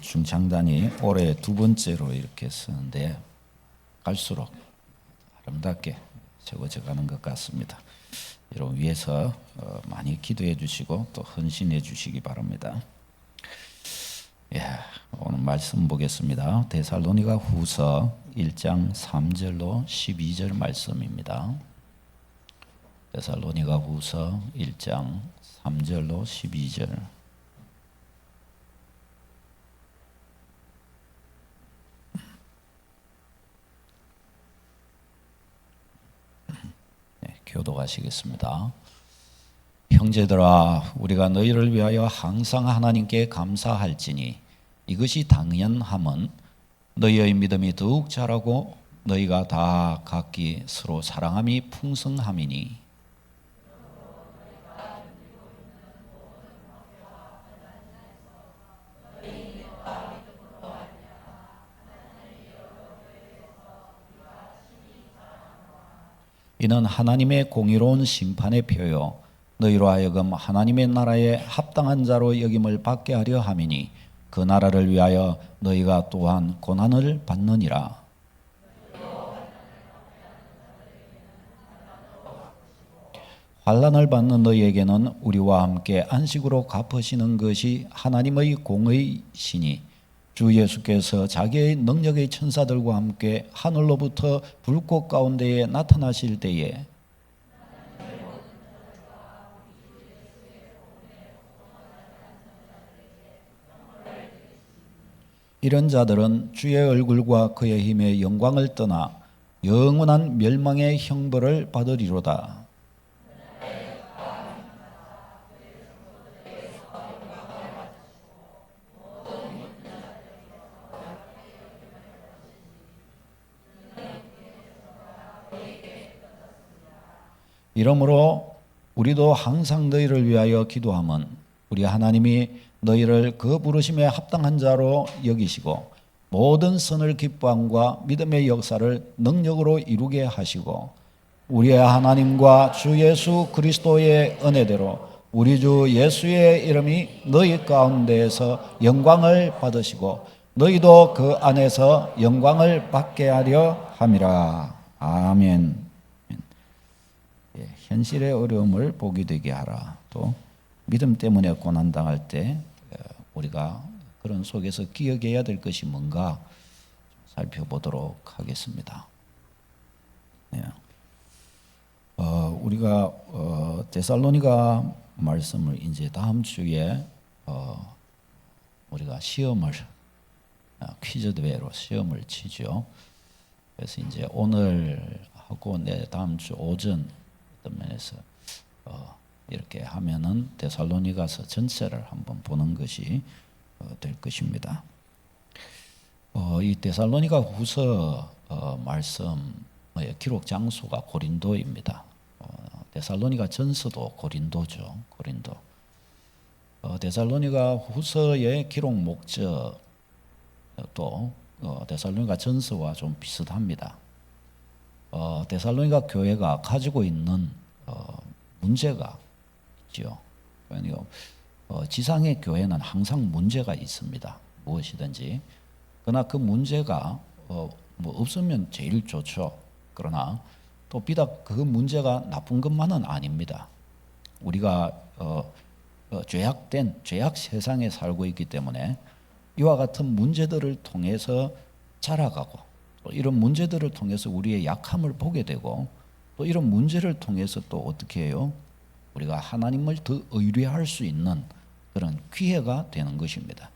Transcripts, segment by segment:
중창단이 올해 두 번째로 이렇게 쓰는데 갈수록 아름답게 세워져 가는 것 같습니다. 여러분 위해서 많이 기도해 주시고 또 헌신해 주시기 바랍니다. 오늘 말씀 보겠습니다. 데살로니가 후서 1장 3절로 12절 말씀입니다. 데살로니가 후서 1장 3절로 12절. 교독하시겠습니다. 형제들아, 우리가 너희를 위하여 항상 하나님께 감사할지니 이것이 당연함은 너희의 믿음이 더욱 자라고 너희가 다 각기 서로 사랑함이 풍성함이니. 이는 하나님의 공의로운 심판의 표요 너희로 하여금 하나님의 나라에 합당한 자로 여김을 받게 하려 함이니 그 나라를 위하여 너희가 또한 고난을 받느니라. 환난을 받는 너희에게는 우리와 함께 안식으로 갚으시는 것이 하나님의 공의시니 주 예수께서 자기의 능력의 천사들과 함께 하늘로부터 불꽃 가운데에 나타나실 때에 이런 자들은 주의 얼굴과 그의 힘의 영광을 떠나 영원한 멸망의 형벌을 받으리로다. 이러므로 우리도 항상 너희를 위하여 기도함은 우리 하나님이 너희를 그 부르심에 합당한 자로 여기시고 모든 선을 기뻐함과 믿음의 역사를 능력으로 이루게 하시고 우리의 하나님과 주 예수 그리스도의 은혜대로 우리 주 예수의 이름이 너희 가운데에서 영광을 받으시고 너희도 그 안에서 영광을 받게 하려 함이라. 아멘. 현실의 어려움을 보게 되게 하라. 또 믿음 때문에 고난당할 때 우리가 그런 속에서 기억해야 될 것이 뭔가 살펴보도록 하겠습니다. 우리가 데살로니가 말씀을 이제 다음 주에 우리가 시험을 퀴즈 대회로 시험을 치죠. 그래서 이제 오늘 하고 다음 주 오전 면에서 이렇게 하면은 데살로니가서 전체를 한번 보는 것이 될 것입니다. 이 데살로니가 후서 말씀의 기록 장소가 고린도입니다. 데살로니가 전서도 고린도죠. 고린도. 데살로니가 후서의 기록 목적도 데살로니가 전서와 좀 비슷합니다. 데살로니가 교회가 가지고 있는 문제가 있죠. 그러니까 지상의 교회는 항상 문제가 있습니다. 무엇이든지. 그러나 그 문제가 뭐 없으면 제일 좋죠. 그러나 또 비단 그 문제가 나쁜 것만은 아닙니다. 우리가 죄악 세상에 살고 있기 때문에 이와 같은 문제들을 통해서 자라가고 또 이런 문제들을 통해서 우리의 약함을 보게 되고 또 이런 문제를 통해서 또 어떻게 해요? 우리가 하나님을 더 의뢰할 수 있는 그런 기회가 되는 것입니다.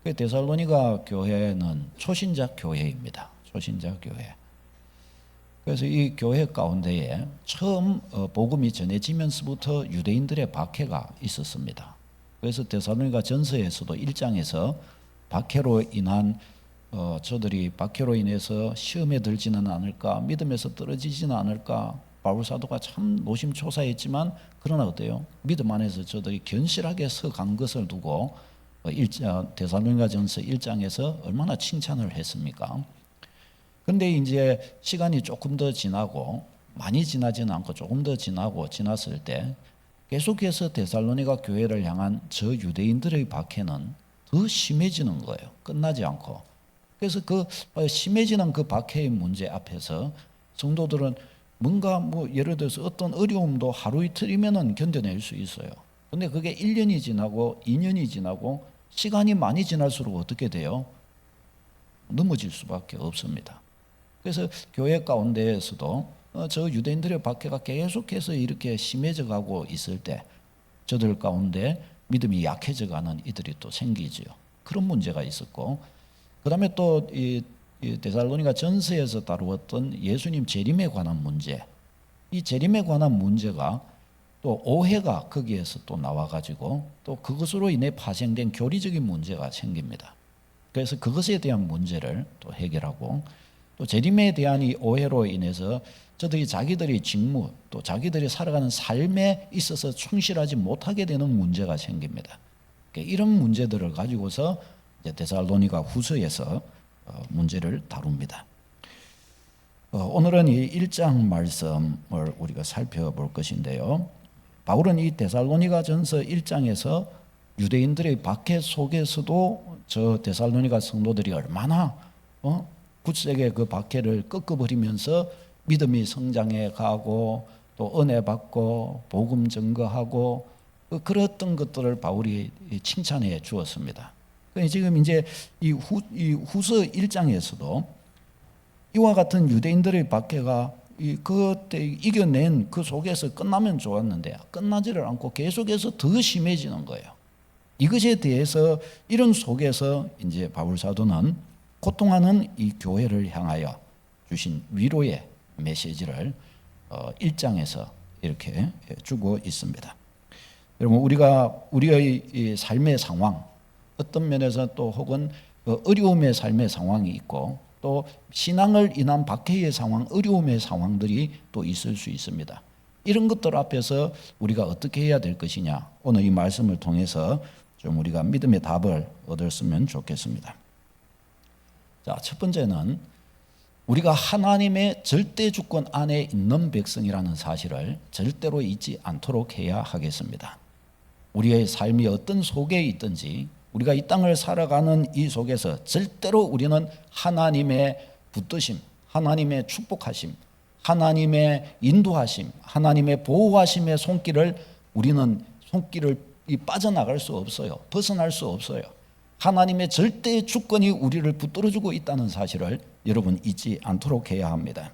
데살로니가 교회는 초신자 교회입니다. 초신자 교회. 그래서 이 교회 가운데에 처음 복음이 전해지면서부터 유대인들의 박해가 있었습니다. 그래서 데살로니가 전서에서도 1장에서 박해로 인한 저들이 박해로 인해서 시험에 들지는 않을까, 믿음에서 떨어지지는 않을까, 바울 사도가 참 노심초사했지만 그러나 어때요? 믿음 안에서 저들이 견실하게 서간 것을 두고 데살로니가전서 1장에서 얼마나 칭찬을 했습니까? 그런데 이제 시간이 조금 더 지나고 많이 지나지는 않고 조금 더 지났을 때 계속해서 데살로니가 교회를 향한 저 유대인들의 박해는 더 심해지는 거예요. 끝나지 않고. 그래서 그 심해지는 그 박해의 문제 앞에서 성도들은 뭔가 뭐 예를 들어서 어떤 어려움도 하루 이틀이면은 견뎌낼 수 있어요. 근데 그게 1년이 지나고 2년이 지나고 시간이 많이 지날수록 어떻게 돼요? 넘어질 수밖에 없습니다. 그래서 교회 가운데에서도 저 유대인들의 박해가 계속해서 이렇게 심해져 가고 있을 때 저들 가운데 믿음이 약해져 가는 이들이 또 생기지요. 그런 문제가 있었고, 그 다음에 또 이 데살로니가 전서에서 다루었던 예수님 재림에 관한 문제, 이 재림에 관한 문제가 또 오해가 거기에서 또 나와가지고 또 그것으로 인해 파생된 교리적인 문제가 생깁니다. 그래서 그것에 대한 문제를 또 해결하고, 또 재림에 대한 이 오해로 인해서 저들이 자기들의 직무 또 자기들이 살아가는 삶에 있어서 충실하지 못하게 되는 문제가 생깁니다. 이런 문제들을 가지고서 이제 데살로니가 후서에서 문제를 다룹니다. 오늘은 이 1장 말씀을 우리가 살펴볼 것인데요. 바울은 이 데살로니가 전서 1장에서 유대인들의 박해 속에서도 저 데살로니가 성도들이 얼마나 굳세게 그 박해를 꺾어버리면서 믿음이 성장해 가고 또 은혜 받고 복음 증거하고 그랬던 것들을 바울이 칭찬해 주었습니다. 지금 이제 이 후서 1장에서도 이와 같은 유대인들의 박해가 그때 이겨낸 그 속에서 끝나면 좋았는데 끝나지를 않고 계속해서 더 심해지는 거예요. 이것에 대해서 이런 속에서 이제 바울 사도는 고통하는 이 교회를 향하여 주신 위로의 메시지를 1장에서 이렇게 주고 있습니다. 여러분, 우리의 이 삶의 상황, 어떤 면에서 또 혹은 어려움의 삶의 상황이 있고 또 신앙을 인한 박해의 상황, 어려움의 상황들이 또 있을 수 있습니다. 이런 것들 앞에서 우리가 어떻게 해야 될 것이냐, 오늘 이 말씀을 통해서 좀 우리가 믿음의 답을 얻었으면 좋겠습니다. 자, 첫 번째는 우리가 하나님의 절대 주권 안에 있는 백성이라는 사실을 절대로 잊지 않도록 해야 하겠습니다. 우리의 삶이 어떤 속에 있든지 우리가 이 땅을 살아가는 이 속에서 절대로 우리는 하나님의 붙드심, 하나님의 축복하심, 하나님의 인도하심, 하나님의 보호하심의 우리는 손길을 빠져나갈 수 없어요. 벗어날 수 없어요. 하나님의 절대 주권이 우리를 붙들어주고 있다는 사실을 여러분 잊지 않도록 해야 합니다.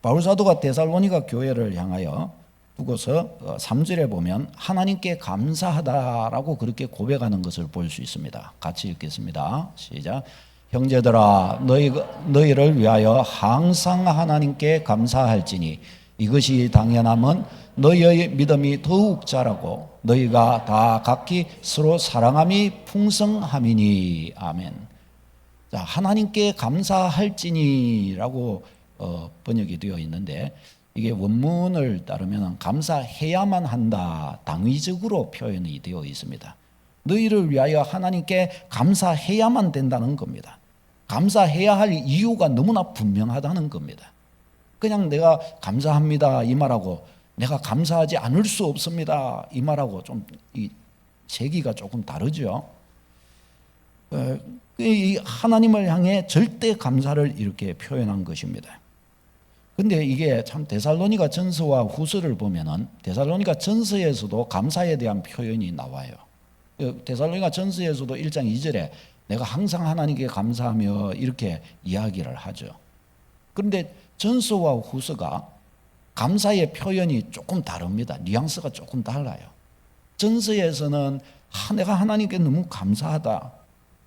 바울 사도가 데살로니가 교회를 향하여 두고서 3절에 보면 하나님께 감사하다라고 그렇게 고백하는 것을 볼 수 있습니다. 같이 읽겠습니다. 시작. 형제들아, 너희를 위하여 항상 하나님께 감사할지니 이것이 당연함은 너희의 믿음이 더욱 자라고 너희가 다 각기 서로 사랑함이 풍성함이니. 아멘. 자, 하나님께 감사할지니라고 번역이 되어 있는데 이게 원문을 따르면 감사해야만 한다, 당위적으로 표현이 되어 있습니다. 너희를 위하여 하나님께 감사해야만 된다는 겁니다. 감사해야 할 이유가 너무나 분명하다는 겁니다. 그냥 내가 감사합니다 이 말하고 내가 감사하지 않을 수 없습니다 이 말하고 좀 이 세기가 조금 다르죠. 이 하나님을 향해 절대 감사를 이렇게 표현한 것입니다. 근데 이게 참 데살로니가 전서와 후서를 보면은 데살로니가 전서에서도 감사에 대한 표현이 나와요. 데살로니가 전서에서도 1장 2절에 내가 항상 하나님께 감사하며 이렇게 이야기를 하죠. 그런데 전서와 후서가 감사의 표현이 조금 다릅니다. 뉘앙스가 조금 달라요. 전서에서는 내가 하나님께 너무 감사하다.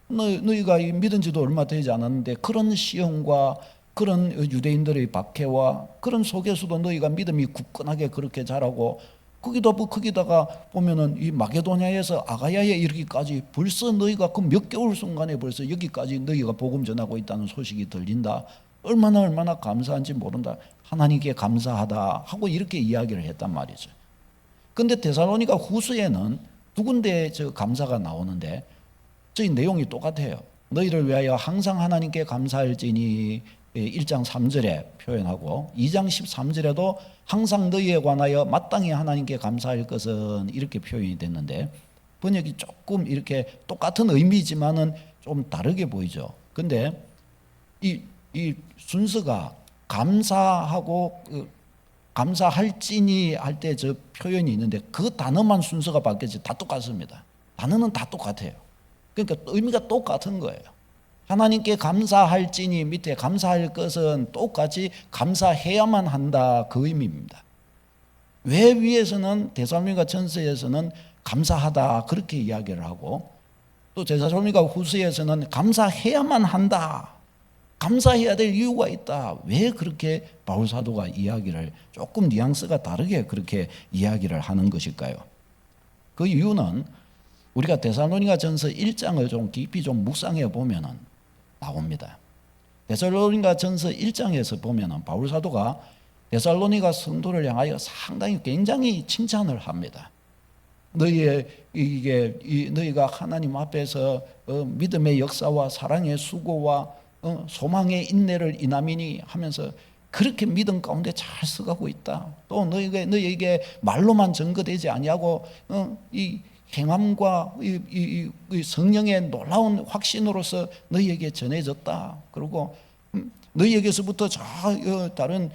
너희가 믿은 지도 얼마 되지 않았는데 그런 시험과 그런 유대인들의 박해와 그런 속에서도 너희가 믿음이 굳건하게 그렇게 자라고 거기다가 보면은 이 마게도냐에서 아가야에 이르기까지 벌써 너희가 그 몇 개월 순간에 벌써 여기까지 너희가 복음 전하고 있다는 소식이 들린다. 얼마나 감사한지 모른다. 하나님께 감사하다 하고 이렇게 이야기를 했단 말이죠. 근데 데살로니가 후서에는 두 군데 저 감사가 나오는데 저희 내용이 똑같아요. 너희를 위하여 항상 하나님께 감사할지니 1장 3절에 표현하고 2장 13절에도 항상 너희에 관하여 마땅히 하나님께 감사할 것은 이렇게 표현이 됐는데 번역이 조금 이렇게 똑같은 의미지만은 좀 다르게 보이죠. 근데 이 순서가 감사하고 감사할지니 할 때 저 표현이 있는데 그 단어만 순서가 바뀌지 다 똑같습니다. 단어는 다 똑같아요. 그러니까 의미가 똑같은 거예요. 하나님께 감사할지니 밑에 감사할 것은 똑같이 감사해야만 한다, 그 의미입니다. 왜 위에서는 데살로니가 전서에서는 감사하다 그렇게 이야기를 하고 또 데살로니가 후서에서는 감사해야만 한다, 감사해야 될 이유가 있다. 왜 그렇게 바울 사도가 이야기를 조금 뉘앙스가 다르게 그렇게 이야기를 하는 것일까요? 그 이유는 우리가 데살로니가 전서 1장을 좀 깊이 좀 묵상해 보면은 나옵니다. 데살로니가 전서 1장에서 보면은 바울 사도가 데살로니가 성도를 향하여 상당히 굉장히 칭찬을 합니다. 너희가 하나님 앞에서 믿음의 역사와 사랑의 수고와 소망의 인내를 인함이니 하면서 그렇게 믿음 가운데 잘 써가고 있다. 또 너희에게 말로만 증거되지 아니하고 이 행함과 이 성령의 놀라운 확신으로서 너희에게 전해졌다. 그리고 너희에게서부터 다른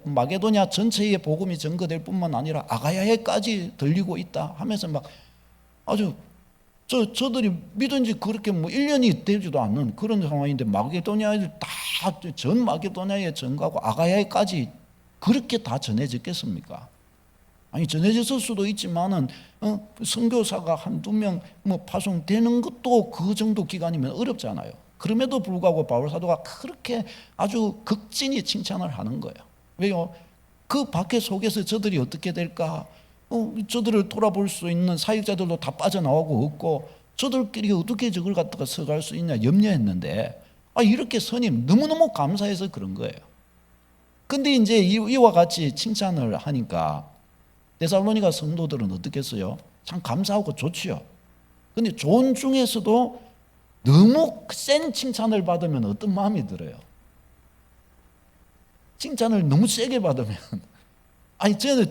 마게도냐 전체의 복음이 전거될 뿐만 아니라 아가야에까지 들리고 있다 하면서 막 아주 저들이 믿은 지 그렇게 1년이 되지도 않는 그런 상황인데 마게도냐에 다 전 마게도냐에 전가고 아가야에까지 그렇게 다 전해졌겠습니까? 아니 전해졌을 수도 있지만은 선교사가 한두 명 파송되는 것도 그 정도 기간이면 어렵잖아요. 그럼에도 불구하고 바울 사도가 그렇게 아주 극진히 칭찬을 하는 거예요. 왜요? 그 박해 속에서 저들이 어떻게 될까? 저들을 돌아볼 수 있는 사역자들도 다 빠져나오고 없고 저들끼리 어떻게 저걸 갖다가 서갈 수 있냐 염려했는데 이렇게 선임 너무너무 감사해서 그런 거예요. 근데 이제 이와 같이 칭찬을 하니까 데살로니가 성도들은 어떻겠어요? 참 감사하고 좋지요. 근데 좋은 중에서도 너무 센 칭찬을 받으면 어떤 마음이 들어요? 칭찬을 너무 세게 받으면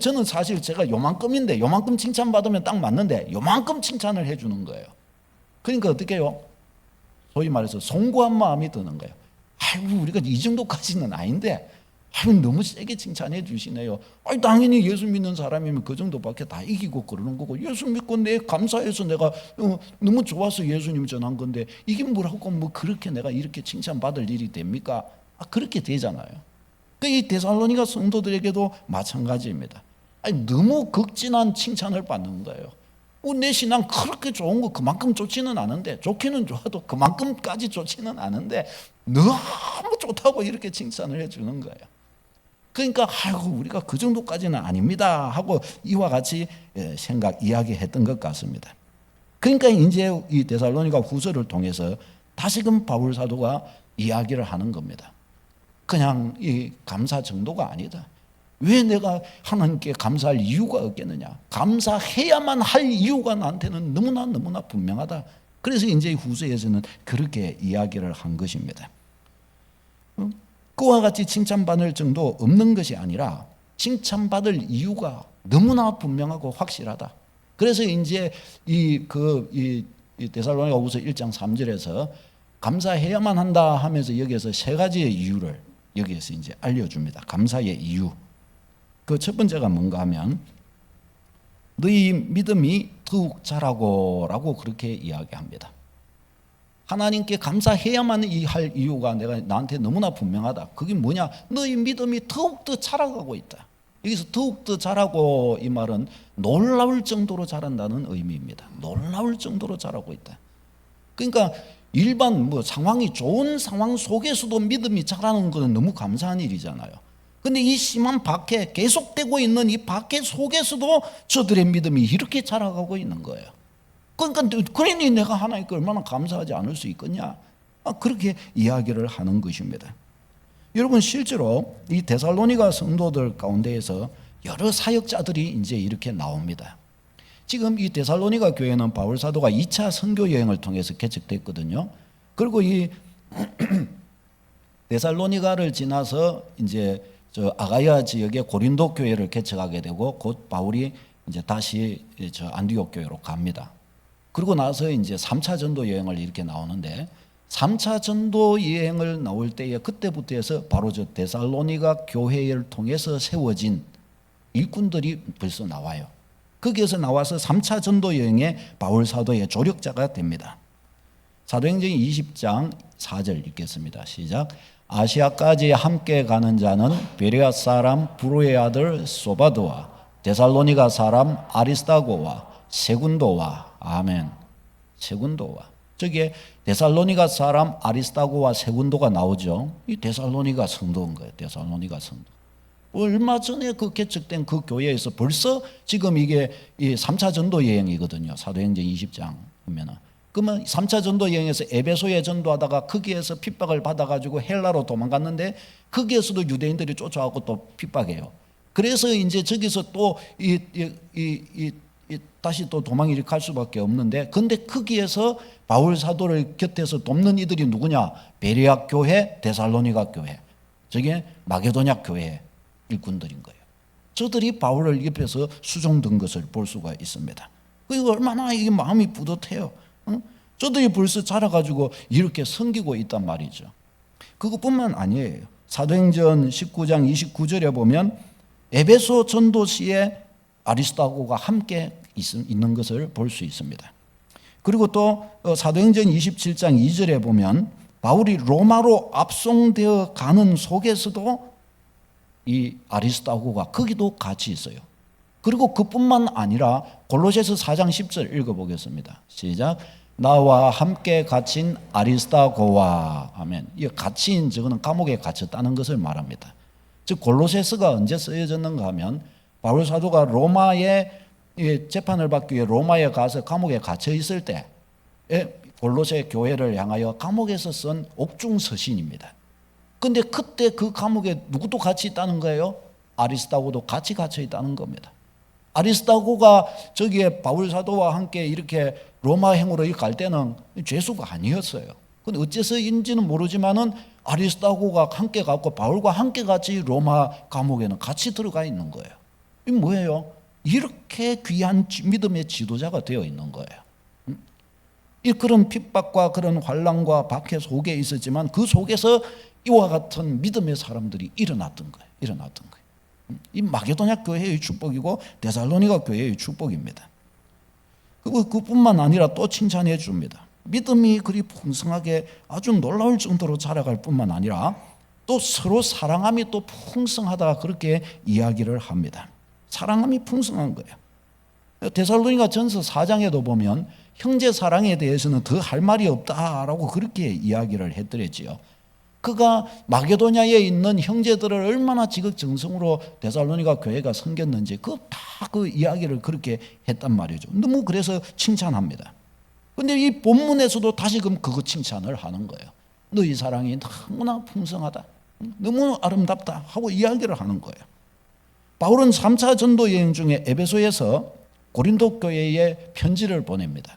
저는 사실 제가 요만큼인데 요만큼 칭찬받으면 딱 맞는데 요만큼 칭찬을 해주는 거예요. 그러니까 어떻게 해요? 소위 말해서 송구한 마음이 드는 거예요. 아이고 우리가 이 정도까지는 아닌데 너무 세게 칭찬해 주시네요. 당연히 예수 믿는 사람이면 그 정도밖에 다 이기고 그러는 거고 예수 믿고 내 감사해서 내가 너무 좋아서 예수님 전한 건데 이게 뭐라고 그렇게 내가 이렇게 칭찬받을 일이 됩니까? 그렇게 되잖아요. 이 데살로니가 성도들에게도 마찬가지입니다. 너무 극진한 칭찬을 받는 거예요. 내 신앙 그렇게 좋은 거 그만큼 좋지는 않은데 좋기는 좋아도 그만큼까지 좋지는 않은데 너무 좋다고 이렇게 칭찬을 해주는 거예요. 그러니까 우리가 그 정도까지는 아닙니다 하고 이와 같이 이야기했던 것 같습니다. 그러니까 이제 이 데살로니가 후서를 통해서 다시금 바울 사도가 이야기를 하는 겁니다. 그냥 이 감사 정도가 아니다. 왜 내가 하나님께 감사할 이유가 없겠느냐? 감사해야만 할 이유가 나한테는 너무나 분명하다. 그래서 이제 후서에서는 그렇게 이야기를 한 것입니다. 그와 같이 칭찬받을 정도 없는 것이 아니라 칭찬받을 이유가 너무나 분명하고 확실하다. 그래서 이제 이 데살로니가 후서 1장 3절에서 감사해야만 한다 하면서 여기에서 세 가지의 이유를 여기에서 이제 알려줍니다. 감사의 이유. 그 첫 번째가 뭔가 하면 너희 믿음이 더욱 자라고라고 그렇게 이야기합니다. 하나님께 감사해야만 할 이유가 나한테 너무나 분명하다. 그게 뭐냐? 너희 믿음이 더욱더 자라가고 있다. 여기서 더욱더 자라고 이 말은 놀라울 정도로 자란다는 의미입니다. 놀라울 정도로 자라고 있다. 그러니까 일반 상황이 좋은 상황 속에서도 믿음이 자라는 것은 너무 감사한 일이잖아요. 근데 이 심한 박해, 계속되고 있는 이 박해 속에서도 저들의 믿음이 이렇게 자라가고 있는 거예요. 그러니 내가 하나님께 얼마나 감사하지 않을 수 있겠냐? 그렇게 이야기를 하는 것입니다. 여러분 실제로 이 데살로니가 성도들 가운데에서 여러 사역자들이 이제 이렇게 나옵니다. 지금 이 데살로니가 교회는 바울 사도가 2차 선교 여행을 통해서 개척됐거든요. 그리고 이 데살로니가를 지나서 이제 아가야 지역의 고린도 교회를 개척하게 되고 곧 바울이 이제 다시 안디옥 교회로 갑니다. 그러고 나서 이제 3차 전도 여행을 이렇게 나오는데 3차 전도 여행을 나올 때에 그때부터 해서 바로 저 데살로니가 교회를 통해서 세워진 일꾼들이 벌써 나와요. 거기에서 나와서 3차 전도 여행에 바울 사도의 조력자가 됩니다. 사도행전 20장 4절 읽겠습니다. 시작. 아시아까지 함께 가는 자는 베레아 사람 브로의 아들 소바도와 데살로니가 사람 아리스다고와 세군도와 아멘. 세군도와 저기에 데살로니가 사람 아리스다고와 세군도가 나오죠. 이 데살로니가 성도인 거예요. 데살로니가 성도. 얼마 전에 그 개척된 그 교회에서 벌써 지금 이게 이 3차 전도 여행이거든요. 사도행전 20장 보면은. 그러면 3차 전도 여행에서 에베소에 전도하다가 거기에서 핍박을 받아가지고 헬라로 도망갔는데 거기에서도 유대인들이 쫓아와고 또 핍박해요. 그래서 이제 저기서 또 다시 또 도망이 갈 수밖에 없는데, 근데 거기에서 바울 사도를 곁에서 돕는 이들이 누구냐? 베레아 교회, 데살로니가 교회, 저게 마게도냐 교회 일꾼들인 거예요. 저들이 바울을 옆에서 수종든 것을 볼 수가 있습니다. 그리고 얼마나 이게 마음이 뿌듯해요. 응? 저들이 벌써 자라가지고 이렇게 섬기고 있단 말이죠. 그것뿐만 아니에요. 사도행전 19장 29절에 보면 에베소 전도시에 아리스다고가 함께 있는 것을 볼 수 있습니다. 그리고 또 사도행전 27장 2절에 보면 바울이 로마로 압송되어 가는 속에서도 이 아리스다고가 거기도 같이 있어요. 그리고 그뿐만 아니라 골로새서 4장 10절 읽어보겠습니다. 시작. 나와 함께 갇힌 아리스다고와 아멘. 이 갇힌 저거는 감옥에 갇혔다는 것을 말합니다. 즉 골로새서가 언제 쓰여졌는가 하면 바울 사도가 로마에 재판을 받기 위해 로마에 가서 감옥에 갇혀 있을 때 골로새 교회를 향하여 감옥에서 쓴 옥중 서신입니다. 근데 그때 그 감옥에 누구도 같이 있다는 거예요? 아리스다고도 같이 갇혀 있다는 겁니다. 아리스다고가 저기에 바울 사도와 함께 이렇게 로마행으로 갈 때는 죄수가 아니었어요. 근데 어째서인지는 모르지만은 아리스다고가 함께 갔고 바울과 함께 같이 로마 감옥에는 같이 들어가 있는 거예요. 이 뭐예요? 이렇게 귀한 믿음의 지도자가 되어 있는 거예요. 이 그런 핍박과 그런 환난과 박해 속에 있었지만 그 속에서 이와 같은 믿음의 사람들이 일어났던 거예요. 이 마게도냐 교회의 축복이고 데살로니가 교회의 축복입니다. 그리고 그뿐만 아니라 또 칭찬해 줍니다. 믿음이 그리 풍성하게 아주 놀라울 정도로 자라갈 뿐만 아니라 또 서로 사랑함이 또 풍성하다 그렇게 이야기를 합니다. 사랑함이 풍성한 거예요. 데살로니가 전서 4장에도 보면 형제 사랑에 대해서는 더 할 말이 없다라고 그렇게 이야기를 했더랬지요. 그가 마게도냐에 있는 형제들을 얼마나 지극정성으로 데살로니가 교회가 섬겼는지 그 이야기를 그렇게 했단 말이죠. 너무 그래서 칭찬합니다. 근데 이 본문에서도 다시금 그거 칭찬을 하는 거예요. 너희 사랑이 너무나 풍성하다, 너무 아름답다 하고 이야기를 하는 거예요. 바울은 3차 전도 여행 중에 에베소에서 고린도 교회에 편지를 보냅니다.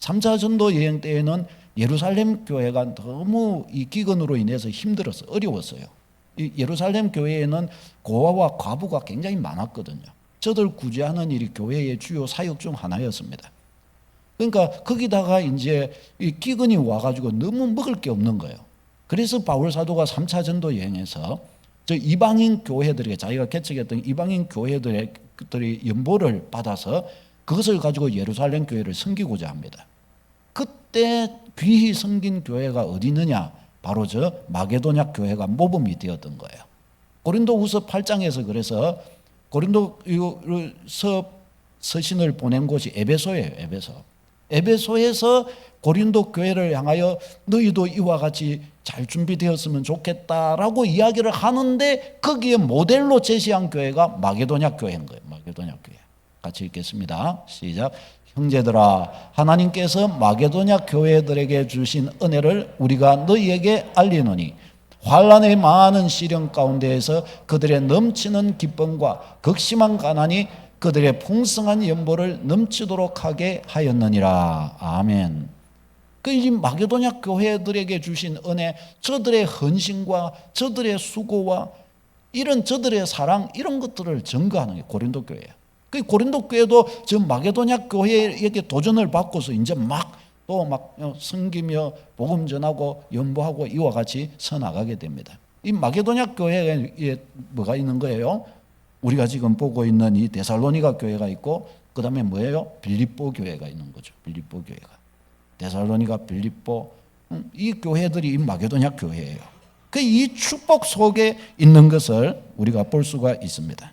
3차 전도 여행 때에는 예루살렘 교회가 너무 이 기근으로 인해서 힘들어서 어려웠어요. 이 예루살렘 교회에는 고아와 과부가 굉장히 많았거든요. 저들 구제하는 일이 교회의 주요 사역 중 하나였습니다. 그러니까 거기다가 이제 이 기근이 와가지고 너무 먹을 게 없는 거예요. 그래서 바울 사도가 3차 전도 여행에서 저 이방인 교회들에게 자기가 개척했던 이방인 교회들이 연보를 받아서 그것을 가지고 예루살렘 교회를 섬기고자 합니다. 그때 귀히 섬긴 교회가 어디 있느냐? 바로 저 마게도냐 교회가 모범이 되었던 거예요. 고린도후서 8장에서 그래서 고린도서 서신을 보낸 곳이 에베소예요. 에베소에서 고린도 교회를 향하여 너희도 이와 같이 잘 준비되었으면 좋겠다라고 이야기를 하는데 거기에 모델로 제시한 교회가 마게도냐 교회인 거예요. 마게도냐 교회. 같이 읽겠습니다. 시작. 형제들아, 하나님께서 마게도냐 교회들에게 주신 은혜를 우리가 너희에게 알리노니 환난의 많은 시련 가운데에서 그들의 넘치는 기쁨과 극심한 가난이 그들의 풍성한 연보를 넘치도록 하게 하였느니라. 아멘. 이 마게도냐 교회들에게 주신 은혜, 저들의 헌신과 저들의 수고와 이런 저들의 사랑, 이런 것들을 증거하는 게 고린도 교회예요. 그 고린도 교회도 지금 마게도냐 교회에게 도전을 받고서 이제 막 섬기며 복음 전하고 연보하고 이와 같이 서나가게 됩니다. 이 마게도냐 교회에 뭐가 있는 거예요? 우리가 지금 보고 있는 이 데살로니가 교회가 있고, 그 다음에 뭐예요? 빌립보 교회가 있는 거죠. 빌립보 교회가. 데살로니가, 빌립보, 이 교회들이 이 마게도냐 교회예요. 그 이 축복 속에 있는 것을 우리가 볼 수가 있습니다.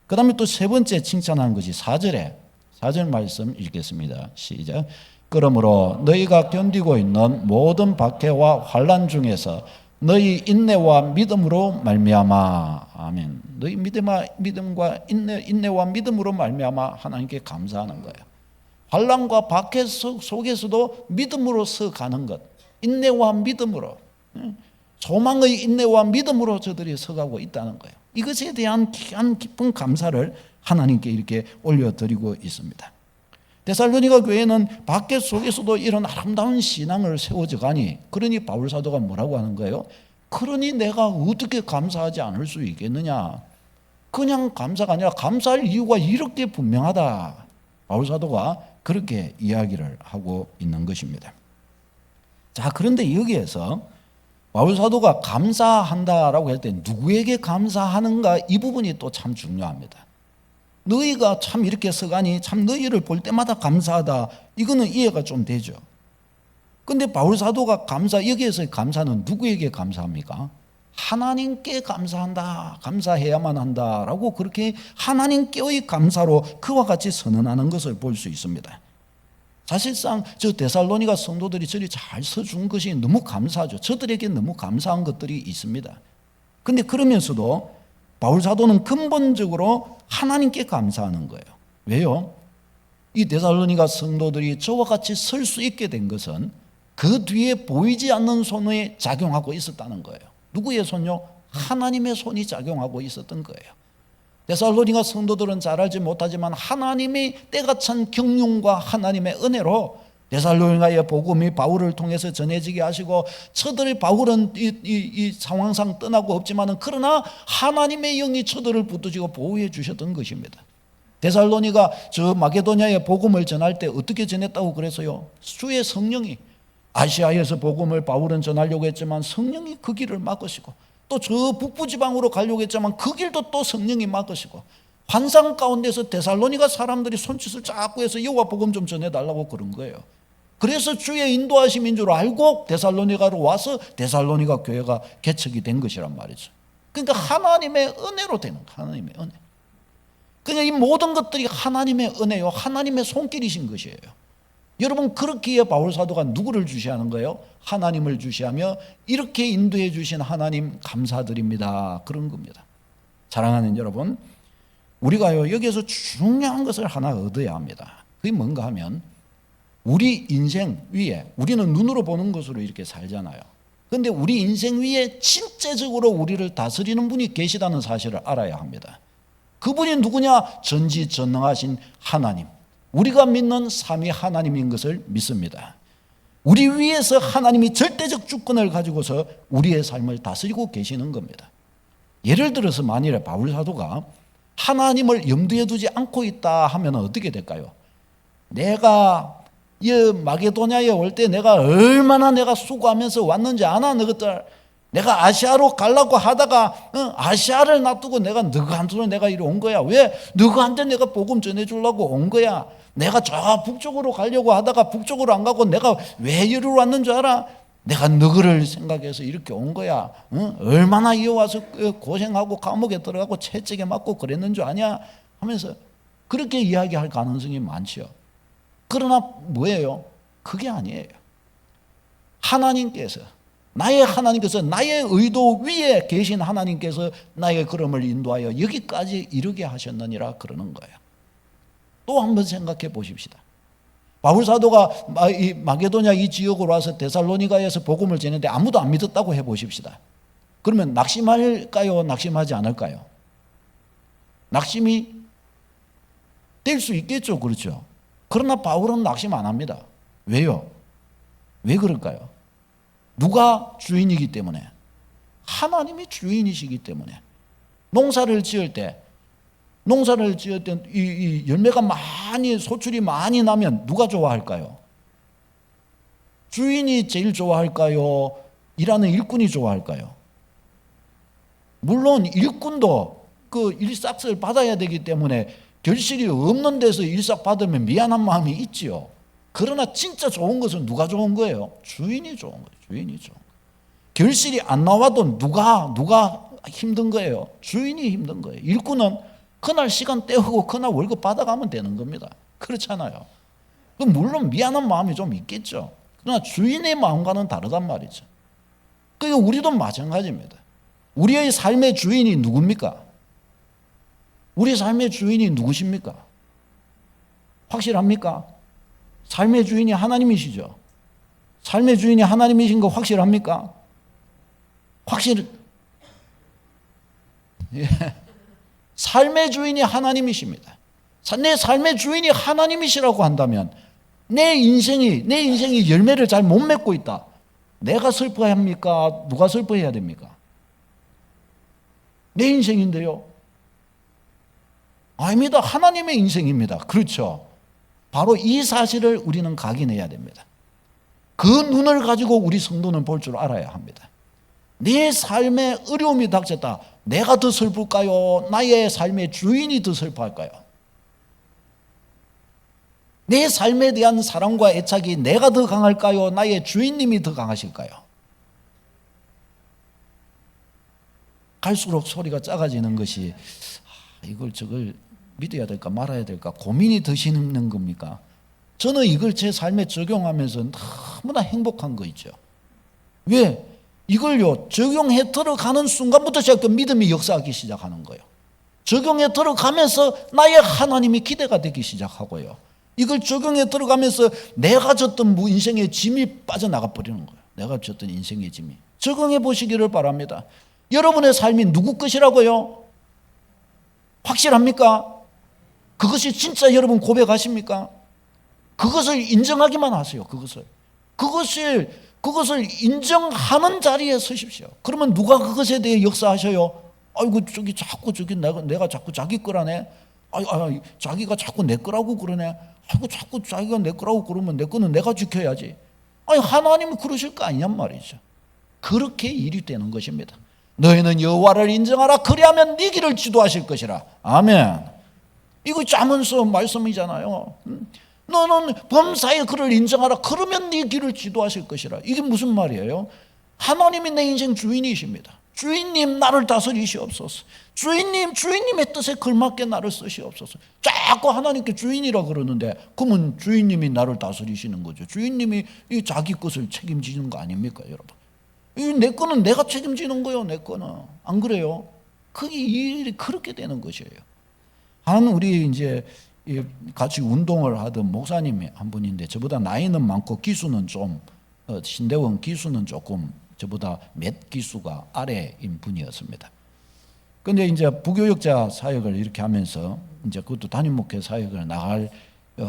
그 다음에 또 세 번째 칭찬한 것이 4절 말씀 읽겠습니다. 시작. 그러므로 너희가 견디고 있는 모든 박해와 환난 중에서 너희 인내와 믿음으로 말미암아, 아멘. 너희 믿음과 인내와 믿음으로 말미암아 하나님께 감사하는 거예요. 환난과 박해 속에서도 믿음으로서 가는 것, 인내와 믿음으로, 소망의 인내와 믿음으로 저들이 서가고 있다는 거예요. 이것에 대한 귀한 깊은 감사를 하나님께 이렇게 올려드리고 있습니다. 데살로니가 교회는 박해 속에서도 이런 아름다운 신앙을 세워져가니, 그러니 바울 사도가 뭐라고 하는 거예요? 그러니 내가 어떻게 감사하지 않을 수 있겠느냐. 그냥 감사가 아니라 감사할 이유가 이렇게 분명하다. 바울 사도가 그렇게 이야기를 하고 있는 것입니다. 자, 그런데 여기에서 바울 사도가 감사한다라고 할 때 누구에게 감사하는가, 이 부분이 또 참 중요합니다. 너희가 참 이렇게 서가니 참 너희를 볼 때마다 감사하다, 이거는 이해가 좀 되죠. 근데 바울 사도가 여기에서의 감사는 누구에게 감사합니까? 하나님께 감사한다, 감사해야만 한다라고 그렇게 하나님께의 감사로 그와 같이 선언하는 것을 볼 수 있습니다. 사실상 저 데살로니가 성도들이 저리 잘 서준 것이 너무 감사하죠. 저들에게 너무 감사한 것들이 있습니다. 근데 그러면서도 바울 사도는 근본적으로 하나님께 감사하는 거예요. 왜요? 이 데살로니가 성도들이 저와 같이 설 수 있게 된 것은 그 뒤에 보이지 않는 손에 작용하고 있었다는 거예요. 누구의 손요? 하나님의 손이 작용하고 있었던 거예요. 데살로니가 성도들은 잘 알지 못하지만 하나님의 때가 찬 경륜과 하나님의 은혜로 데살로니가의 복음이 바울을 통해서 전해지게 하시고, 저들의 바울은 이 상황상 떠나고 없지만은 그러나 하나님의 영이 저들을 붙드시고 보호해 주셨던 것입니다. 데살로니가 저 마게도냐의 복음을 전할 때 어떻게 전했다고 그랬어요? 주의 성령이, 아시아에서 복음을 바울은 전하려고 했지만 성령이 그 길을 막으시고, 또 저 북부 지방으로 가려고 했지만 그 길도 또 성령이 막으시고, 환상 가운데서 데살로니가 사람들이 손짓을 자꾸 해서 여호와 복음 좀 전해달라고 그런 거예요. 그래서 주의 인도하심인 줄 알고 데살로니가로 와서 데살로니가 교회가 개척이 된 것이란 말이죠. 그러니까 하나님의 은혜로 되는 거예요. 하나님의 은혜. 그러니까 이 모든 것들이 하나님의 은혜요, 하나님의 손길이신 것이에요. 여러분, 그렇기에 바울 사도가 누구를 주시하는 거예요? 하나님을 주시하며 이렇게 인도해 주신 하나님 감사드립니다, 그런 겁니다. 사랑하는 여러분, 우리가요 여기에서 중요한 것을 하나 얻어야 합니다. 그게 뭔가 하면, 우리 인생 위에, 우리는 눈으로 보는 것으로 이렇게 살잖아요. 그런데 우리 인생 위에 실제적으로 우리를 다스리는 분이 계시다는 사실을 알아야 합니다. 그분이 누구냐? 전지전능하신 하나님, 우리가 믿는 삼위 하나님인 것을 믿습니다. 우리 위에서 하나님이 절대적 주권을 가지고서 우리의 삶을 다스리고 계시는 겁니다. 예를 들어서 만일에 바울 사도가 하나님을 염두에 두지 않고 있다 하면 어떻게 될까요? 내가 이 마게도냐에 올 때 내가 얼마나 수고하면서 왔는지 아나? 너희들, 내가 아시아로 가려고 하다가 아시아를 놔두고 내가 너희한테로 내가 이리 온 거야. 왜? 너희한테 내가 복음 전해주려고 온 거야. 내가 저 북쪽으로 가려고 하다가 북쪽으로 안 가고 내가 왜 이리로 왔는 줄 알아? 내가 너희를 생각해서 이렇게 온 거야. 얼마나 이어 와서 고생하고 감옥에 들어가고 채찍에 맞고 그랬는 줄 아냐? 하면서 그렇게 이야기할 가능성이 많죠. 그러나 뭐예요? 그게 아니에요. 하나님께서, 나의 하나님께서, 나의 의도 위에 계신 하나님께서 나의 걸음을 인도하여 여기까지 이르게 하셨느니라 그러는 거예요. 또 한번 생각해 보십시다. 바울 사도가 마게도냐 이 지역으로 와서 데살로니가에서 복음을 전했는데 아무도 안 믿었다고 해 보십시다. 그러면 낙심할까요? 낙심하지 않을까요? 낙심이 될 수 있겠죠. 그렇죠. 그러나 바울은 낙심 안 합니다. 왜요? 왜 그럴까요? 누가 주인이기 때문에, 하나님이 주인이시기 때문에. 농사를 지을 때 농사를 지었던 이 열매가 많이 소출이 많이 나면 누가 좋아할까요? 주인이 제일 좋아할까요? 일하는 일꾼이 좋아할까요? 물론 일꾼도 그 일삭을 받아야 되기 때문에 결실이 없는 데서 일삭 받으면 미안한 마음이 있지요. 그러나 진짜 좋은 것은 누가 좋은 거예요? 주인이 좋은 거예요. 주인이 좋은 거예요. 결실이 안 나와도 누가 힘든 거예요? 주인이 힘든 거예요. 일꾼은 그날 시간 때우고 그날 월급 받아가면 되는 겁니다. 그렇잖아요. 물론 미안한 마음이 좀 있겠죠. 그러나 주인의 마음과는 다르단 말이죠. 그러니까 우리도 마찬가지입니다. 우리의 삶의 주인이 누굽니까? 우리 삶의 주인이 누구십니까? 확실합니까? 삶의 주인이 하나님이시죠. 삶의 주인이 하나님이신 거 확실합니까? 예. 삶의 주인이 하나님이십니다. 내 삶의 주인이 하나님이시라고 한다면 내 인생이 열매를 잘 못 맺고 있다. 내가 슬퍼해야 합니까? 누가 슬퍼해야 됩니까? 내 인생인데요. 아닙니다. 하나님의 인생입니다. 그렇죠. 바로 이 사실을 우리는 각인해야 됩니다. 그 눈을 가지고 우리 성도는 볼 줄 알아야 합니다. 내 삶에 어려움이 닥쳤다. 내가 더 슬플까요? 나의 삶의 주인이 더 슬퍼할까요? 내 삶에 대한 사랑과 애착이 내가 더 강할까요? 나의 주인님이 더 강하실까요? 갈수록 소리가 작아지는 것이 이걸 저걸 믿어야 될까 말아야 될까 고민이 드시는 겁니까? 저는 이걸 제 삶에 적용하면서 너무나 행복한 거 있죠. 왜? 이걸요 적용해 들어가는 순간부터 시작된 믿음이 역사하기 시작하는 거예요. 적용해 들어가면서 나의 하나님이 기대가 되기 시작하고요. 이걸 적용해 들어가면서 내가 졌던 인생의 짐이 빠져나가 버리는 거예요. 내가 졌던 인생의 짐이. 적용해 보시기를 바랍니다. 여러분의 삶이 누구 것이라고요? 확실합니까? 그것이 진짜 여러분 고백하십니까? 그것을 인정하기만 하세요. 그것을 인정하는 자리에 서십시오. 그러면 누가 그것에 대해 역사하셔요? 아이고 저기 내가 자꾸 자기 거라네. 자기가 자꾸 내 거라고 그러네. 아이고 자꾸 자기가 내 거라고 그러면 내 거는 내가 지켜야지. 하나님이 그러실 거 아니냔 말이죠. 그렇게 일이 되는 것입니다. 너희는 여호와를 인정하라. 그리하면 네 길을 지도하실 것이라. 아멘. 이거 자문서 말씀이잖아요. 너는 범사의 그를 인정하라. 그러면 네 길을 지도하실 것이라. 이게 무슨 말이에요? 하나님이 내 인생 주인이십니다. 주인님 나를 다스리시옵소서. 주인님의 뜻에 걸맞게 나를 쓰시옵소서. 자꾸 하나님께 주인이라 그러는데 그러면 주인님이 나를 다스리시는 거죠. 주인님이 이 자기 것을 책임지는 거 아닙니까, 여러분? 내 거는 내가 책임지는 거예요. 내 거는 안 그래요? 그게 일이 그렇게 되는 것이에요. 우리 이제 같이 운동을 하던 목사님이 한 분인데 저보다 나이는 많고 기수는 좀 신대원 기수는 조금 저보다 몇 기수가 아래인 분이었습니다. 근데 이제 부교역자 사역을 이렇게 하면서 이제 그것도 담임 목회 사역을 나갈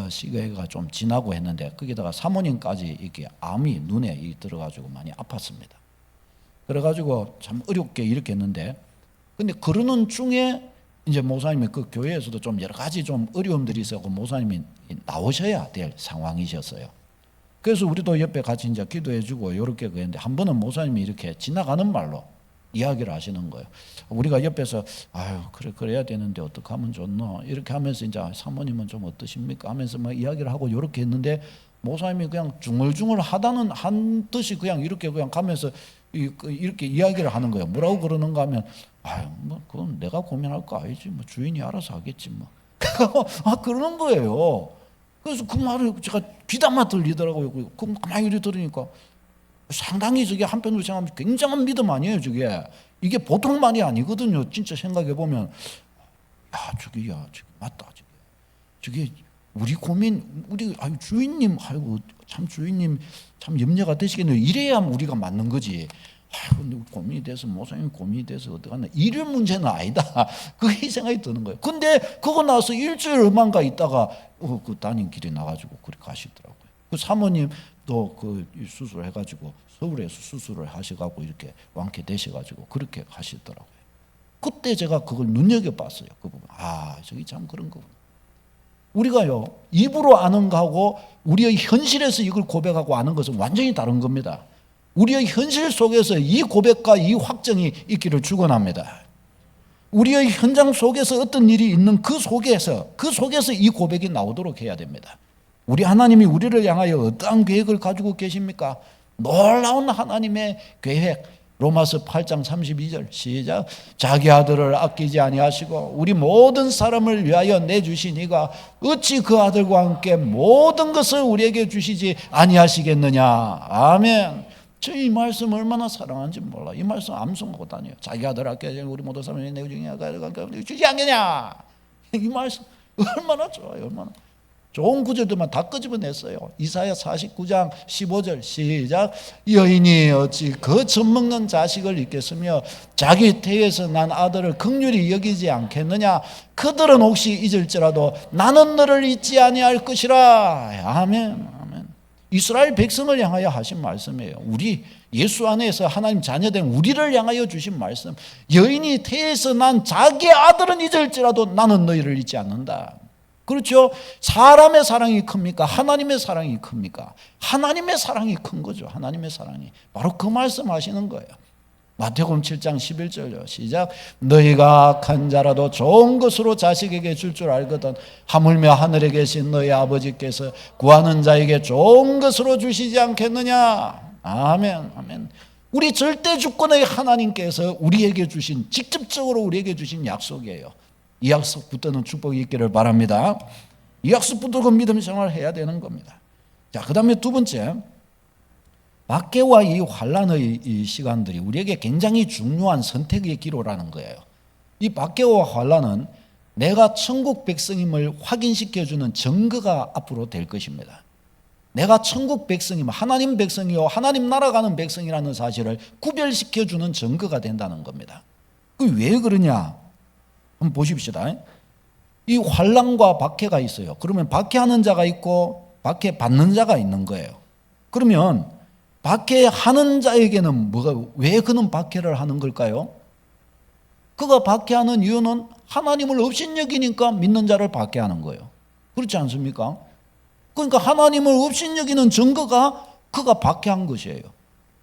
시기가 좀 지나고 했는데 거기다가 사모님까지 이렇게 암이 눈에 들어가지고 많이 아팠습니다. 그래가지고 참 어렵게 이렇게 했는데 근데 그러는 중에 이제 목사님이 그 교회에서도 좀 여러 가지 좀 어려움들이 있었고 목사님이 나오셔야 될 상황이셨어요. 그래서 우리도 옆에 같이 이제 기도해주고 이렇게 그랬는데 한 번은 목사님이 이렇게 지나가는 말로 이야기를 하시는 거예요. 우리가 옆에서 아유 그래야 되는데 어떻게 하면 좋노 이렇게 하면서 이제 사모님은 좀 어떠십니까 하면서 막 이야기를 하고 이렇게 했는데 목사님이 그냥 중얼중얼 한 듯이 그냥 이렇게 그냥 가면서 이렇게 이야기를 하는 거예요. 뭐라고 그러는가 하면 아유 뭐 그건 내가 고민할 거 아니지 뭐 주인이 알아서 하겠지 뭐. 그러는 거예요. 그래서 그 말을 제가 귀담아 들리더라고요. 그 가만히 들으니까 상당히 저게 한편으로 생각하면 굉장한 믿음 아니에요. 이게 보통 말이 아니거든요. 진짜 생각해 보면 저게 맞다. 저게 우리 고민 주인님 참 주인님 참 염려가 되시겠네요. 이래야 우리가 맞는 거지. 근데 고민이 돼서 목사님 고민이 돼서 어떡하나 이런 문제는 아니다. 그게 생각이 드는 거예요. 근데 그거 나서 일주일 얼마인가 있다가 그 담임 길에 나가지고 그렇게 가시더라고요. 그 사모님도 그 수술을 해가지고 서울에서 수술을 하셔가지고 이렇게 완쾌되셔가지고 그렇게 가시더라고요. 그때 제가 그걸 눈여겨봤어요. 그 부분. 저기 참 그런 거구나. 우리가요, 입으로 아는 거하고 우리의 현실에서 이걸 고백하고 아는 것은 완전히 다른 겁니다. 우리의 현실 속에서 이 고백과 이 확정이 있기를 축원합니다. 우리의 현장 속에서 어떤 일이 있는 그 속에서 이 고백이 나오도록 해야 됩니다. 우리 하나님이 우리를 향하여 어떠한 계획을 가지고 계십니까? 놀라운 하나님의 계획. 로마서 8장 32절 시작. 자기 아들을 아끼지 아니하시고 우리 모든 사람을 위하여 내주시니가 어찌 그 아들과 함께 모든 것을 우리에게 주시지 아니하시겠느냐. 아멘. 저 이 말씀 얼마나 사랑하는지 몰라. 이 말씀 암송하고 다녀요. 자기 아들 아껴야지 우리 모든 사람을 내주시니 주지 않겠냐. 이 말씀 얼마나 좋아요. 얼마나 좋은 구절들만 다 끄집어냈어요. 이사야 49장 15절 시작. 여인이 어찌 그 젖먹는 자식을 잊겠으며 자기 태에서 난 아들을 긍휼히 여기지 않겠느냐. 그들은 혹시 잊을지라도 나는 너를 잊지 아니할 것이라. 아멘. 아멘. 이스라엘 백성을 향하여 하신 말씀이에요. 우리 예수 안에서 하나님 자녀된 우리를 향하여 주신 말씀. 여인이 태에서 난 자기 아들은 잊을지라도 나는 너희를 잊지 않는다. 그렇죠? 사람의 사랑이 큽니까? 하나님의 사랑이 큽니까? 하나님의 사랑이 큰 거죠. 하나님의 사랑이. 바로 그 말씀 하시는 거예요. 마태복음 7장 11절요. 시작. 너희가 악한 자라도 좋은 것으로 자식에게 줄 줄 알거든 하물며 하늘에 계신 너희 아버지께서 구하는 자에게 좋은 것으로 주시지 않겠느냐. 아멘. 아멘. 우리 절대 주권의 하나님께서 우리에게 주신, 직접적으로 우리에게 주신 약속이에요. 이 약속 붙드는 축복이 있기를 바랍니다. 이 약속 붙들고 믿음 생활을 해야 되는 겁니다. 자, 그 다음에 두 번째, 박해와 이 환난의 이 시간들이 우리에게 굉장히 중요한 선택의 기로라는 거예요. 이 박해와 환난은 내가 천국 백성임을 확인시켜주는 증거가 앞으로 될 것입니다. 내가 천국 백성이면 하나님 백성이요 하나님 나라 가는 백성이라는 사실을 구별시켜주는 증거가 된다는 겁니다. 그 왜 그러냐? 한번 보십시다. 이 환난과 박해가 있어요. 그러면 박해하는 자가 있고 박해받는 자가 있는 거예요. 그러면 박해하는 자에게는 왜 그는 박해를 하는 걸까요? 그가 박해하는 이유는 하나님을 업신여기니까 믿는 자를 박해하는 거예요. 그렇지 않습니까? 그러니까 하나님을 업신여기는 증거가 그가 박해한 것이에요.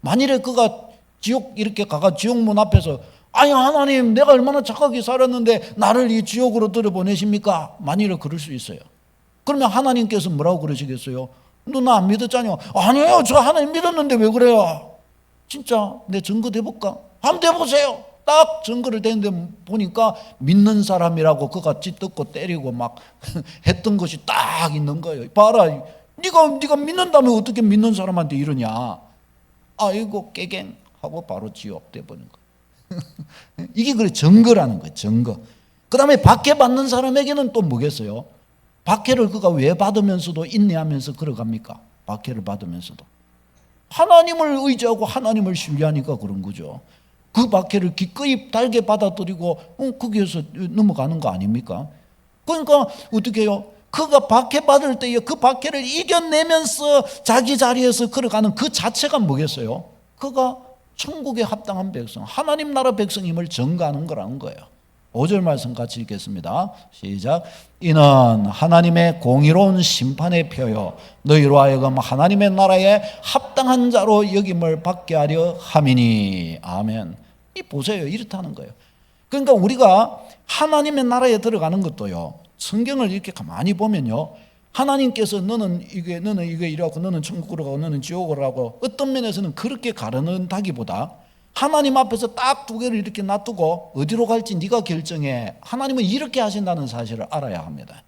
만일에 그가 지옥 이렇게 가가 지옥문 앞에서 아니 하나님 내가 얼마나 착하게 살았는데 나를 이 지옥으로 들여보내십니까? 만일에 그럴 수 있어요. 그러면 하나님께서 뭐라고 그러시겠어요? 너 나 안 믿었잖아요. 아니에요 저 하나님 믿었는데 왜 그래요? 진짜 내 증거 대볼까? 한번 대보세요. 딱 증거를 대는데 보니까 믿는 사람이라고 그가 찌뜯고 때리고 막 했던 것이 딱 있는 거예요. 봐라 네가 믿는다면 어떻게 믿는 사람한테 이러냐. 아이고 깨갱 하고 바로 지옥 돼버린 거예요. 이게 그래 증거라는 거예요. 증거. 그 다음에 박해받는 사람에게는 또 뭐겠어요? 박해를 그가 왜 받으면서도 인내하면서 걸어갑니까? 박해를 받으면서도 하나님을 의지하고 하나님을 신뢰하니까 그런 거죠. 그 박해를 기꺼이 달게 받아들이고 거기에서 넘어가는 거 아닙니까? 그러니까 어떻게 해요? 그가 박해받을 때에 그 박해를 이겨내면서 자기 자리에서 걸어가는 그 자체가 뭐겠어요? 그가 천국에 합당한 백성, 하나님 나라 백성임을 증거하는 거라는 거예요. 5절 말씀 같이 읽겠습니다. 시작. 이는 하나님의 공의로운 심판의 표요 너희로 하여금 하나님의 나라에 합당한 자로 여김을 받게 하려 함이니. 아멘. 이 보세요. 이렇다는 거예요. 그러니까 우리가 하나님의 나라에 들어가는 것도요, 성경을 이렇게 가만히 보면요, 하나님께서 너는 이게 이래갖고 너는 천국으로 가고 너는 지옥으로 가고 어떤 면에서는 그렇게 가르는다기보다 하나님 앞에서 딱 두 개를 이렇게 놔두고 어디로 갈지 네가 결정해. 하나님은 이렇게 하신다는 사실을 알아야 합니다.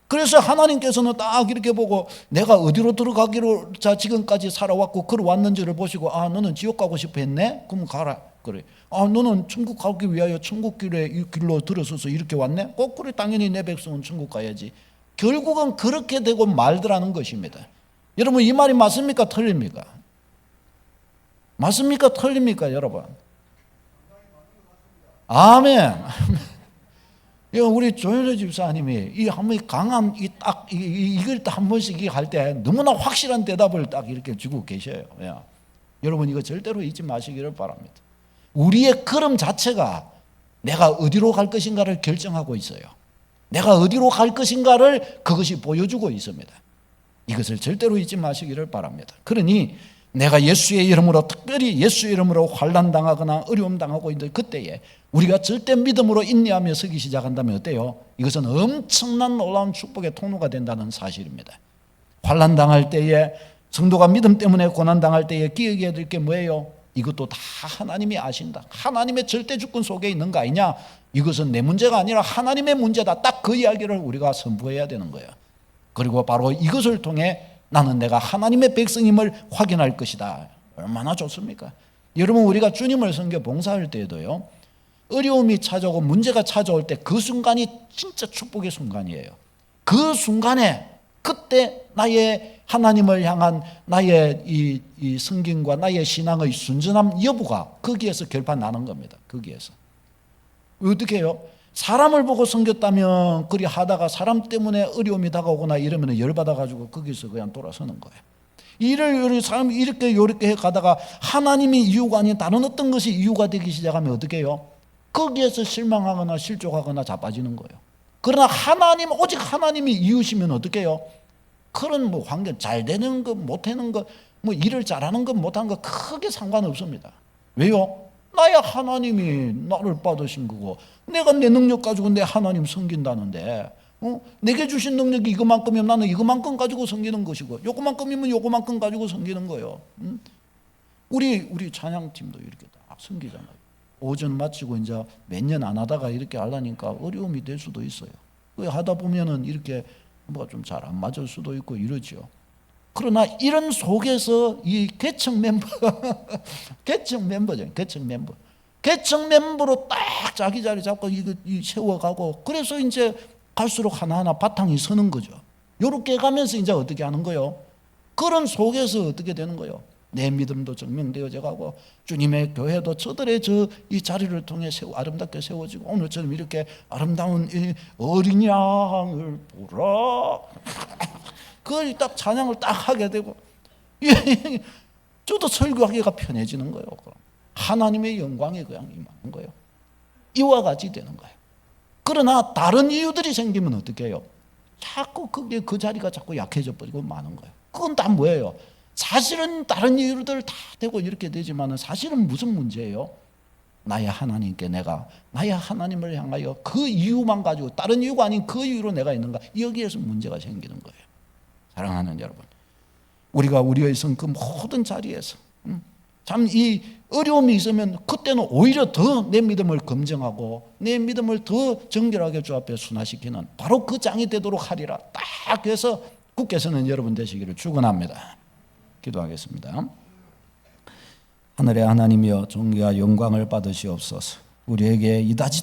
그래서 하나님께서는 딱 이렇게 보고 내가 어디로 들어가기로 자 지금까지 살아왔고 걸어왔는지를 보시고 아 너는 지옥 가고 싶어 했네? 그럼 가라. 그래. 아 너는 천국 가기 위하여 천국 길로 들어서서 이렇게 왔네? 그래 당연히 내 백성은 천국 가야지. 결국은 그렇게 되고 말더라는 것입니다. 여러분 이 말이 맞습니까? 틀립니까? 맞습니까? 틀립니까? 여러분 아멘. 우리 조현래 집사님이 이 한번 강한 이걸 딱 한 번씩 할 때 너무나 확실한 대답을 딱 이렇게 주고 계셔요. 여러분 이거 절대로 잊지 마시기를 바랍니다. 우리의 걸음 자체가 내가 어디로 갈 것인가를 결정하고 있어요. 내가 어디로 갈 것인가를 그것이 보여주고 있습니다. 이것을 절대로 잊지 마시기를 바랍니다. 그러니 내가 예수의 이름으로, 특별히 예수의 이름으로 환난 당하거나 어려움 당하고 있는 그때에 우리가 절대 믿음으로 인내하며 서기 시작한다면 어때요? 이것은 엄청난 놀라운 축복의 통로가 된다는 사실입니다. 환난 당할 때에, 성도가 믿음 때문에 고난 당할 때에 기억해야 될 게 뭐예요? 이것도 다 하나님이 아신다. 하나님의 절대 주권 속에 있는 거 아니냐? 이것은 내 문제가 아니라 하나님의 문제다. 딱 그 이야기를 우리가 선포해야 되는 거예요. 그리고 바로 이것을 통해 나는 내가 하나님의 백성임을 확인할 것이다. 얼마나 좋습니까? 여러분, 우리가 주님을 섬겨 봉사할 때에도요, 어려움이 찾아오고 문제가 찾아올 때 그 순간이 진짜 축복의 순간이에요. 그 순간에 그때 나의 하나님을 향한 나의 이 성경과 나의 신앙의 순전함 여부가 거기에서 결판 나는 겁니다. 거기에서. 어떻게 해요? 사람을 보고 섬겼다면 그리 하다가 사람 때문에 어려움이 다가오거나 이러면 열받아가지고 거기서 그냥 돌아서는 거예요. 일을 사람이 이렇게 해 가다가 하나님이 이유가 아닌 다른 어떤 것이 이유가 되기 시작하면 어떻게 해요? 거기에서 실망하거나 실족하거나 자빠지는 거예요. 그러나 하나님, 오직 하나님이 이유시면 어떻게 해요? 그런 뭐 환경, 잘 되는 것, 못 되는 것, 뭐 일을 잘하는 것, 못하는 것 크게 상관없습니다. 왜요? 나야 하나님이 나를 받으신 거고, 내가 내 능력 가지고 내 하나님 섬긴다는데, 내게 주신 능력이 이거만큼이면 나는 이거만큼 가지고 섬기는 것이고, 요거만큼이면 요거만큼 가지고 섬기는 거예요. 우리 찬양팀도 이렇게 딱 섬기잖아요. 오전 마치고 이제 몇 년 안 하다가 이렇게 하려니까 어려움이 될 수도 있어요. 하다 보면은 이렇게 뭐가 좀 잘 안 맞을 수도 있고 이러죠. 그러나 이런 속에서 이 개척 멤버로 딱 자기 자리 잡고 이거 세워가고, 그래서 이제 갈수록 하나하나 바탕이 서는 거죠. 요렇게 가면서 이제 어떻게 하는 거요? 그런 속에서 어떻게 되는 거요? 내 믿음도 증명되어져 가고, 주님의 교회도 저들의 이 자리를 통해 아름답게 세워지고, 오늘처럼 이렇게 아름다운 이 어린 양을 보라, 그걸 딱 찬양을 딱 하게 되고, 저도 설교하기가 편해지는 거예요. 하나님의 영광이 그냥 임하는 거예요. 이와 같이 되는 거예요. 그러나 다른 이유들이 생기면 어떻게 해요? 자꾸 그게 그 자리가 자꾸 약해져 버리고 마는 거예요. 그건 다 뭐예요? 사실은 다른 이유들 다 되고 이렇게 되지만 사실은 무슨 문제예요? 나의 하나님께 내가 나의 하나님을 향하여 그 이유만 가지고, 다른 이유가 아닌 그 이유로 내가 있는가, 여기에서 문제가 생기는 거예요. 사랑하는 여러분, 우리가 우리의 그 모든 자리에서 참 이 어려움이 있으면 그때는 오히려 더 내 믿음을 검증하고 내 믿음을 더 정결하게 주 앞에 순화시키는 바로 그 장이 되도록 하리라. 딱 해서 굳게 서는 여러분 되시기를 축원합니다. 기도하겠습니다. 하늘의 하나님이여, 존귀와 영광을 받으시옵소서. 우리에게 이다지